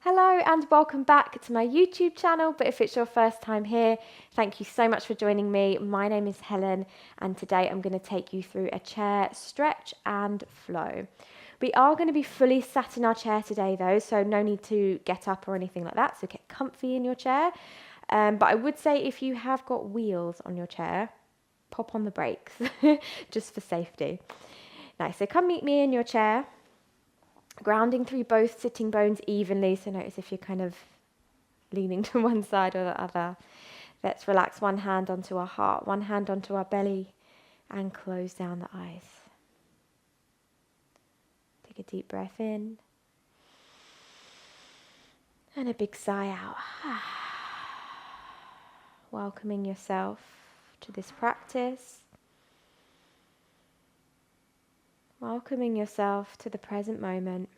Hello and welcome back to my YouTube channel, but if it's your first time here, thank you so much for joining me. My name is Helen and today I'm going to take you through a chair stretch and flow. We are going to be fully sat in our chair today though, so no need to get up or anything like that, so get comfy in your chair. But I would say if you have got wheels on your chair, pop on the brakes, just for safety. Nice, so come meet me in your chair. Grounding through both sitting bones evenly, so notice if you're kind of leaning to one side or the other. Let's relax one hand onto our heart, one hand onto our belly, and close down the eyes. Take a deep breath in, and a big sigh out. Welcoming yourself to this practice. Welcoming yourself to the present moment.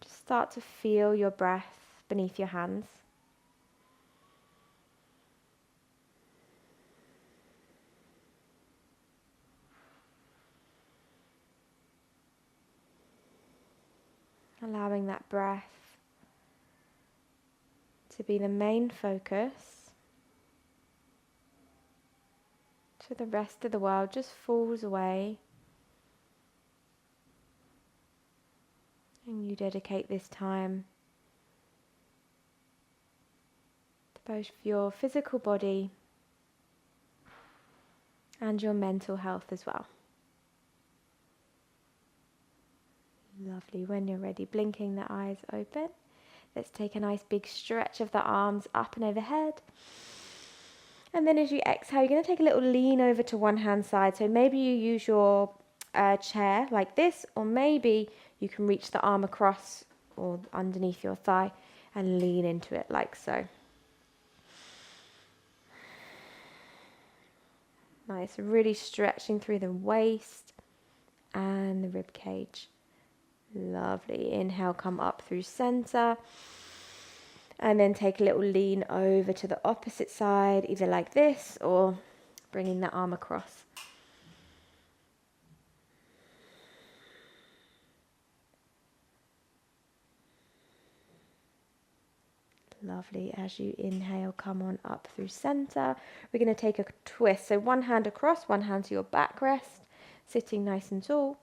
Just start to feel your breath beneath your hands. Allowing that breath to be the main focus. So the rest of the world just falls away. And you dedicate this time to both your physical body and your mental health as well. Lovely. When you're ready, blinking the eyes open. Let's take a nice big stretch of the arms up and overhead. And then as you exhale, you're going to take a little lean over to one hand side. So maybe you use your chair like this, or maybe you can reach the arm across or underneath your thigh and lean into it like so. Nice, really stretching through the waist and the rib cage. Lovely. Inhale, come up through center. And then take a little lean over to the opposite side, either like this or bringing the arm across. Lovely. As you inhale, come on up through center. We're going to take a twist. So one hand across, one hand to your backrest, sitting nice and tall.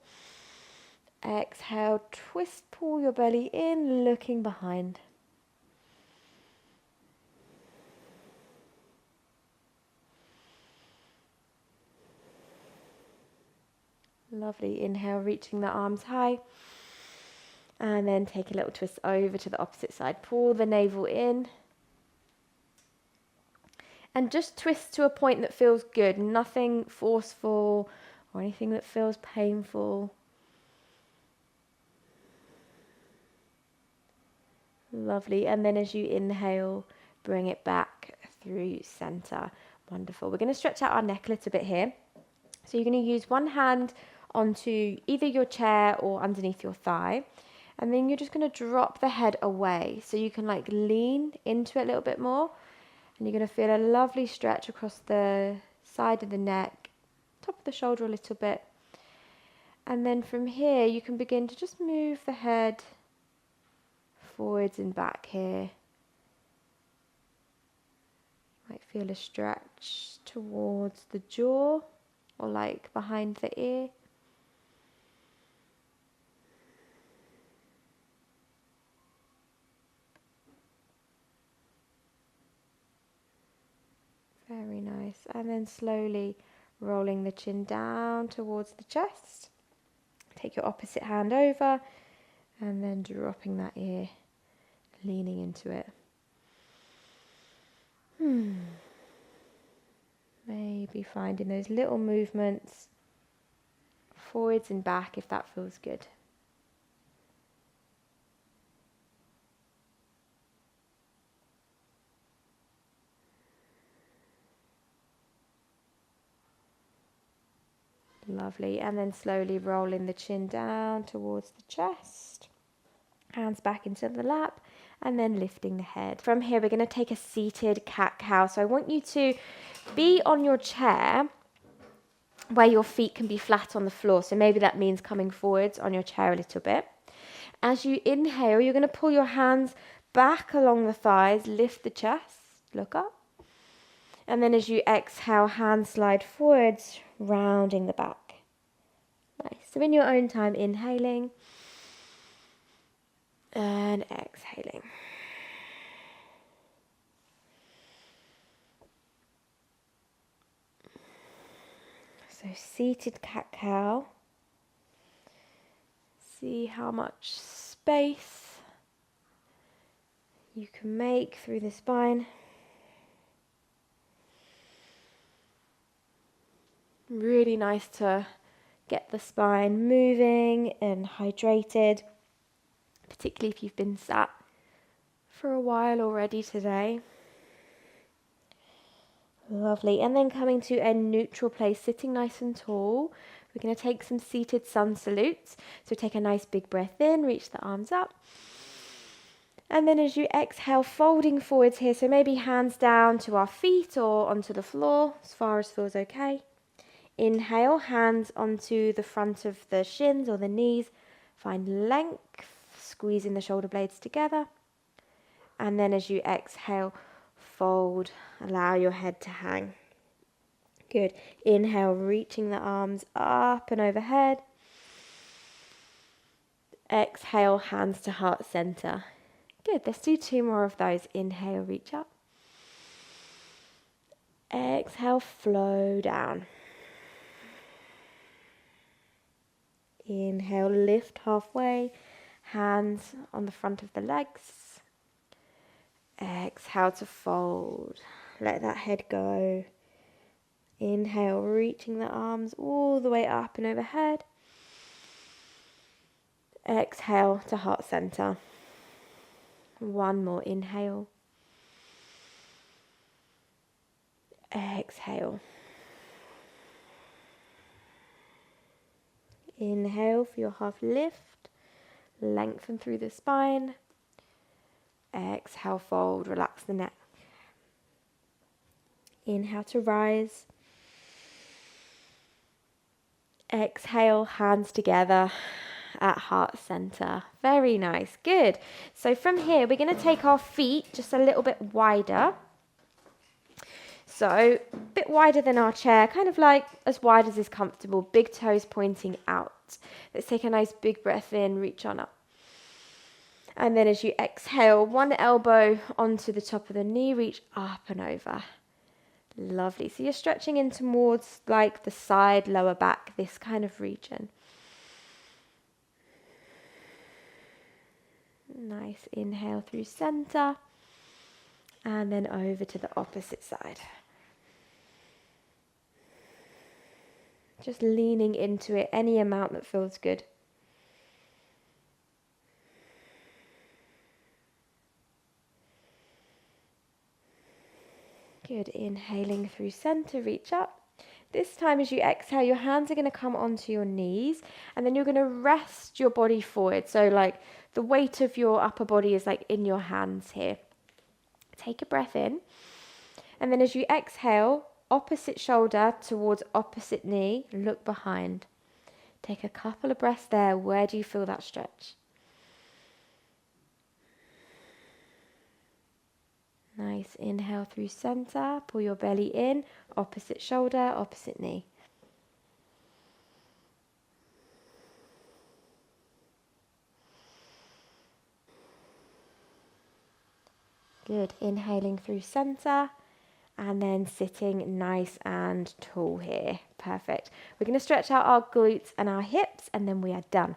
Exhale, twist, pull your belly in, looking behind. Lovely. Inhale, reaching the arms high. And then take a little twist over to the opposite side. Pull the navel in. And just twist to a point that feels good. Nothing forceful or anything that feels painful. Lovely. And then as you inhale, bring it back through center. Wonderful. We're going to stretch out our neck a little bit here. So you're going to use one hand onto either your chair or underneath your thigh. And then you're just going to drop the head away. So you can like lean into it a little bit more. And you're going to feel a lovely stretch across the side of the neck, top of the shoulder a little bit. And then from here, you can begin to just move the head forwards and back here. Might feel a stretch towards the jaw or like behind the ear. Very nice. And then slowly rolling the chin down towards the chest. Take your opposite hand over and then dropping that ear, leaning into it. Maybe finding those little movements forwards and back if that feels good. Lovely. And then slowly rolling the chin down towards the chest. Hands back into the lap and then lifting the head. From here, we're going to take a seated cat-cow. So I want you to be on your chair where your feet can be flat on the floor. So maybe that means coming forwards on your chair a little bit. As you inhale, you're going to pull your hands back along the thighs, lift the chest, look up. And then as you exhale, hands slide forwards, rounding the back. Nice. So in your own time, inhaling and exhaling. So seated cat-cow. See how much space you can make through the spine. Really nice to get the spine moving and hydrated, particularly if you've been sat for a while already today. Lovely. And then coming to a neutral place, sitting nice and tall. We're going to take some seated sun salutes. So take a nice big breath in, reach the arms up. And then as you exhale, folding forwards here. So maybe hands down to our feet or onto the floor, as far as feels okay. Inhale, hands onto the front of the shins or the knees. Find length, squeezing the shoulder blades together. And then as you exhale, fold, allow your head to hang. Good. Inhale, reaching the arms up and overhead. Exhale, hands to heart center. Good. Let's do 2 more of those. Inhale, reach up. Exhale, flow down. Inhale, lift halfway, hands on the front of the legs. Exhale to fold. Let that head go. Inhale, reaching the arms all the way up and overhead. Exhale to heart center. 1 more. Inhale. Exhale. Inhale for your half lift. Lengthen through the spine. Exhale, fold, relax the neck. Inhale to rise. Exhale, hands together at heart center. Very nice. Good. So from here, we're going to take our feet just a little bit wider. So a bit wider than our chair, kind of like as wide as is comfortable. Big toes pointing out. Let's take a nice big breath in, reach on up. And then as you exhale, 1 elbow onto the top of the knee, reach up and over. Lovely. So you're stretching in towards like the side, lower back, this kind of region. Nice. Inhale through center. And then over to the opposite side. Just leaning into it any amount that feels good. Good. Inhaling through center, reach up. This time as you exhale, your hands are going to come onto your knees and then you're going to rest your body forward. So like the weight of your upper body is like in your hands here. Take a breath in. And then as you exhale, opposite shoulder towards opposite knee, look behind. Take a couple of breaths there. Where do you feel that stretch? Nice. Inhale through center, pull your belly in, opposite shoulder, opposite knee. Good. Inhaling through center and then sitting nice and tall here. Perfect. We're going to stretch out our glutes and our hips and then we are done.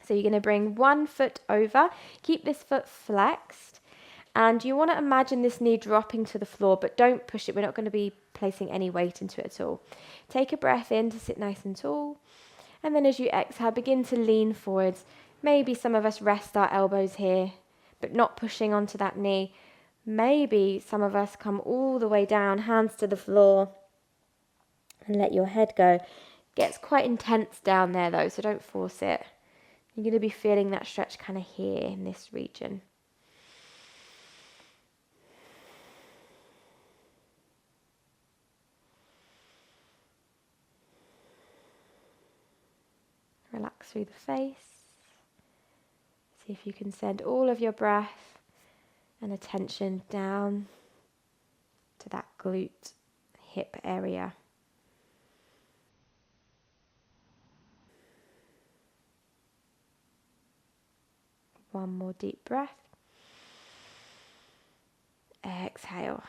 So you're going to bring 1 foot over, keep this foot flexed. And you want to imagine this knee dropping to the floor, but don't push it. We're not going to be placing any weight into it at all. Take a breath in to sit nice and tall. And then as you exhale, begin to lean forwards. Maybe some of us rest our elbows here, but not pushing onto that knee. Maybe some of us come all the way down, hands to the floor, and let your head go. It gets quite intense down there though, so don't force it. You're going to be feeling that stretch kind of here in this region. Relax through the face. See if you can send all of your breath and attention down to that glute, hip area. One more deep breath. Exhale.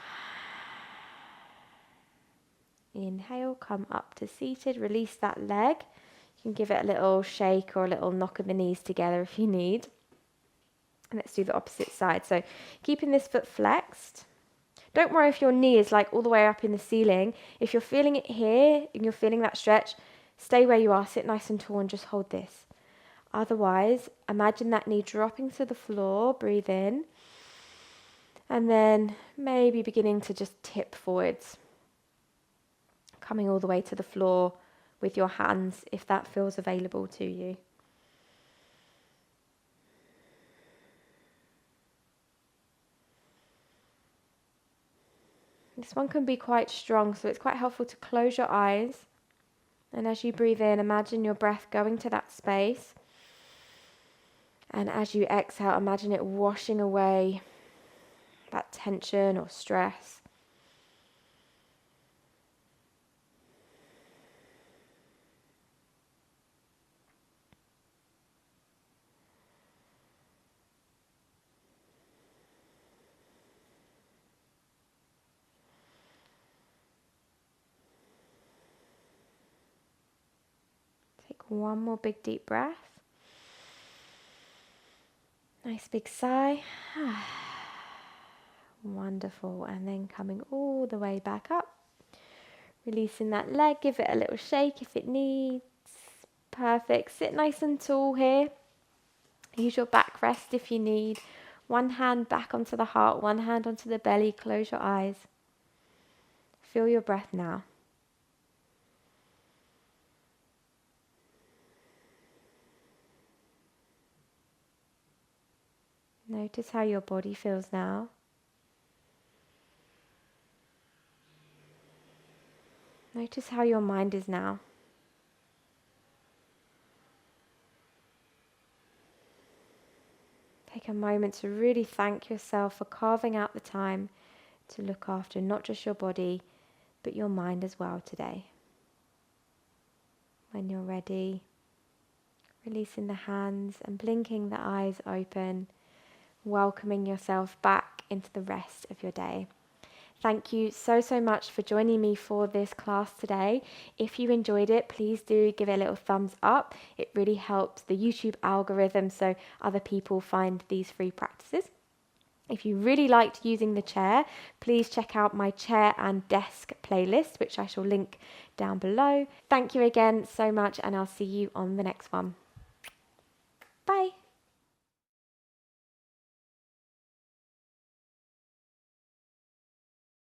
Inhale, come up to seated, release that leg. You can give it a little shake or a little knock of the knees together if you need. And let's do the opposite side. So keeping this foot flexed. Don't worry if your knee is like all the way up in the ceiling. If you're feeling it here and you're feeling that stretch, stay where you are, sit nice and tall and just hold this. Otherwise, imagine that knee dropping to the floor, breathe in. And then maybe beginning to just tip forwards. Coming all the way to the floor with your hands if that feels available to you. This one can be quite strong, so it's quite helpful to close your eyes. And as you breathe in, imagine your breath going to that space. And as you exhale, imagine it washing away that tension or stress. Take one more big deep breath. Nice big sigh. Wonderful. And then coming all the way back up. Releasing that leg. Give it a little shake if it needs. Perfect. Sit nice and tall here. Use your back rest if you need. One hand back onto the heart, one hand onto the belly. Close your eyes. Feel your breath now. Notice how your body feels now. Notice how your mind is now. Take a moment to really thank yourself for carving out the time to look after not just your body, but your mind as well today. When you're ready, releasing the hands and blinking the eyes open, welcoming yourself back into the rest of your day. Thank you so much for joining me for this class today. If you enjoyed it, please do give it a little thumbs up. It really helps the YouTube algorithm so other people find these free practices. If you really liked using the chair, please check out my chair and desk playlist, which I shall link down below. Thank you again so much, and I'll see you on the next one. Bye.